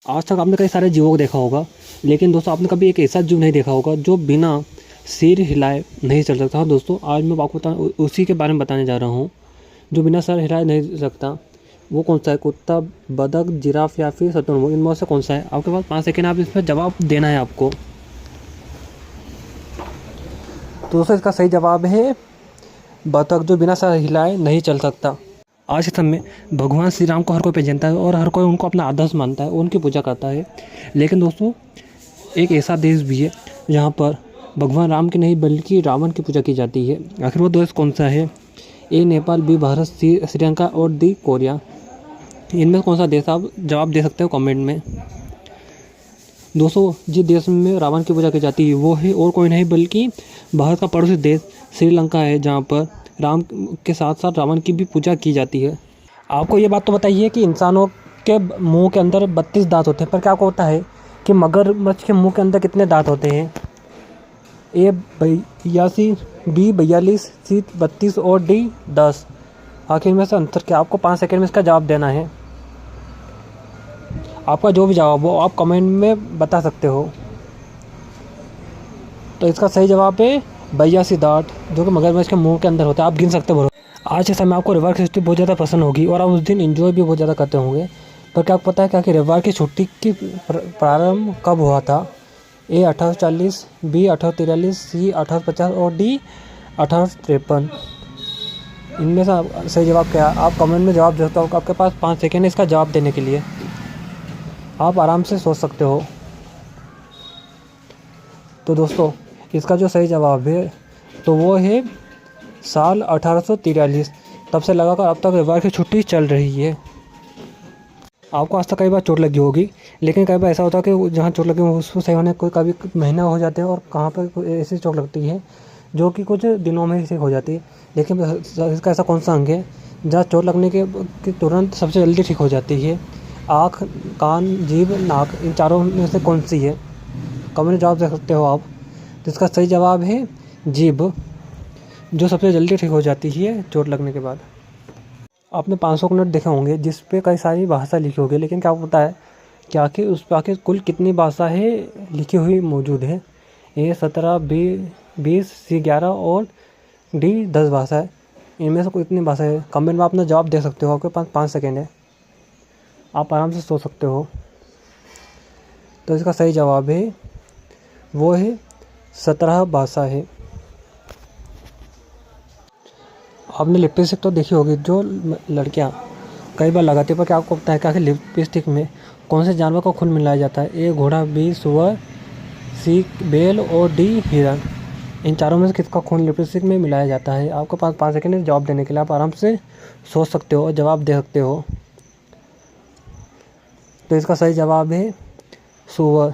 आज तक आपने कई सारे जीवों को देखा होगा, लेकिन दोस्तों आपने कभी एक ऐसा जीव नहीं देखा होगा जो बिना सिर हिलाए नहीं चल सकता। हाँ दोस्तों, आज मैं आपको उसी के बारे में बताने जा रहा हूँ जो बिना सर हिलाए नहीं चल सकता। वो कौन सा है? कुत्ता, बतख, जिराफ या फिर शुतुरमुर्ग, इनमें से कौन सा है? आपके पास 5 सेकेंड, आप इसमें जवाब देना है आपको। तो दोस्तों इसका सही जवाब है बतख, जो बिना सर हिलाए नहीं चल सकता। आज के समय में भगवान श्री राम को हर कोई पहचानता है और हर कोई उनको अपना आदर्श मानता है, उनकी पूजा करता है। लेकिन दोस्तों एक ऐसा देश भी है जहाँ पर भगवान राम की नहीं बल्कि रावण की पूजा की जाती है। आखिर वो देश कौन सा है? ए नेपाल, बी भारत, सी श्रीलंका और डी कोरिया। इनमें कौन सा देश? आप जवाब दे सकते हो कमेंट में। दोस्तों जिस देश में रावण की पूजा की जाती है वो है और कोई नहीं बल्कि भारत का पड़ोसी देश श्रीलंका है, जहाँ पर राम के साथ साथ रावण की भी पूजा की जाती है। आपको ये बात तो बताइए कि इंसानों के मुंह के अंदर 32 दांत होते हैं, पर क्या आपको पता है कि मगरमच्छ के मुंह के अंदर कितने दांत होते हैं? ए 82, बी 42, सी 32 और डी 10। आखिर में से अंतर क्या? आपको 5 सेकंड में इसका जवाब देना है। आपका जो भी जवाब हो आप कमेंट में बता सकते हो। तो इसका सही जवाब है 82 दांत, जो कि मगरमच्छ के मुंह के अंदर होता है। आप गिन सकते हो। आज के समय आपको रविवार की छुट्टी बहुत ज़्यादा पसंद होगी और आप उस दिन एंजॉय भी बहुत ज़्यादा करते होंगे। पर क्या आपको पता है क्या कि रविवार की छुट्टी की प्रारंभ कब हुआ था? ए 1840, बी 1843, सी 1850 और डी 1853। इनमें से सही जवाब क्या है? आप कमेंट में जवाब दे सकते हो। आपके पास 5 सेकेंड है इसका जवाब देने के लिए। आप आराम से सोच सकते हो। तो दोस्तों इसका जो सही जवाब है तो वो है साल 1843। तब से लगाकर अब तक रविवार की छुट्टी चल रही है। आपको आज तक कई बार चोट लगी होगी, लेकिन कई बार ऐसा होता है कि जहाँ चोट लगी हो उसको सही होने कोई कभी महीना हो जाते हैं और कहाँ पर ऐसी चोट लगती है जो कि कुछ दिनों में ही ठीक हो जाती है। लेकिन इसका ऐसा कौन सा अंग है जहाँ चोट लगने के तुरंत सबसे जल्दी ठीक हो जाती है? आँख, कान, जीभ, नाक, इन चारों में से कौन सी है? कमेंट जवाब दे सकते हो आप। तो इसका सही जवाब है जीभ, जो सबसे जल्दी ठीक हो जाती है चोट लगने के बाद। आपने 500 के नोट देखे होंगे जिस पे कई सारी भाषा लिखी होगी, लेकिन क्या आपको पता है कि आखिर उस पर आखिर कुल कितनी भाषा है लिखी हुई मौजूद है? ए 17, बी 20, सी 11 और डी 10 भाषा है। इनमें से कोई इतनी भाषा है? कमेंट में अपना जवाब दे सकते हो। आपके पास 5 सेकेंड है, आप आराम से सोच सकते हो। तो इसका सही जवाब है वो है 17 भाषा है। आपने लिपस्टिक तो देखी होगी जो लड़कियां कई बार लगाती है, पर क्या आपको पता है कि लिपस्टिक में कौन से जानवर का खून मिलाया जाता है? ए घोड़ा, बी सुअर, सी बैल और डी हिरन। इन चारों में से किसका खून लिपस्टिक में मिलाया जाता है? आपके पास 5 सेकंड है जवाब देने के लिए। आप आराम से सोच सकते हो और जवाब दे सकते हो। तो इसका सही जवाब है सुअर।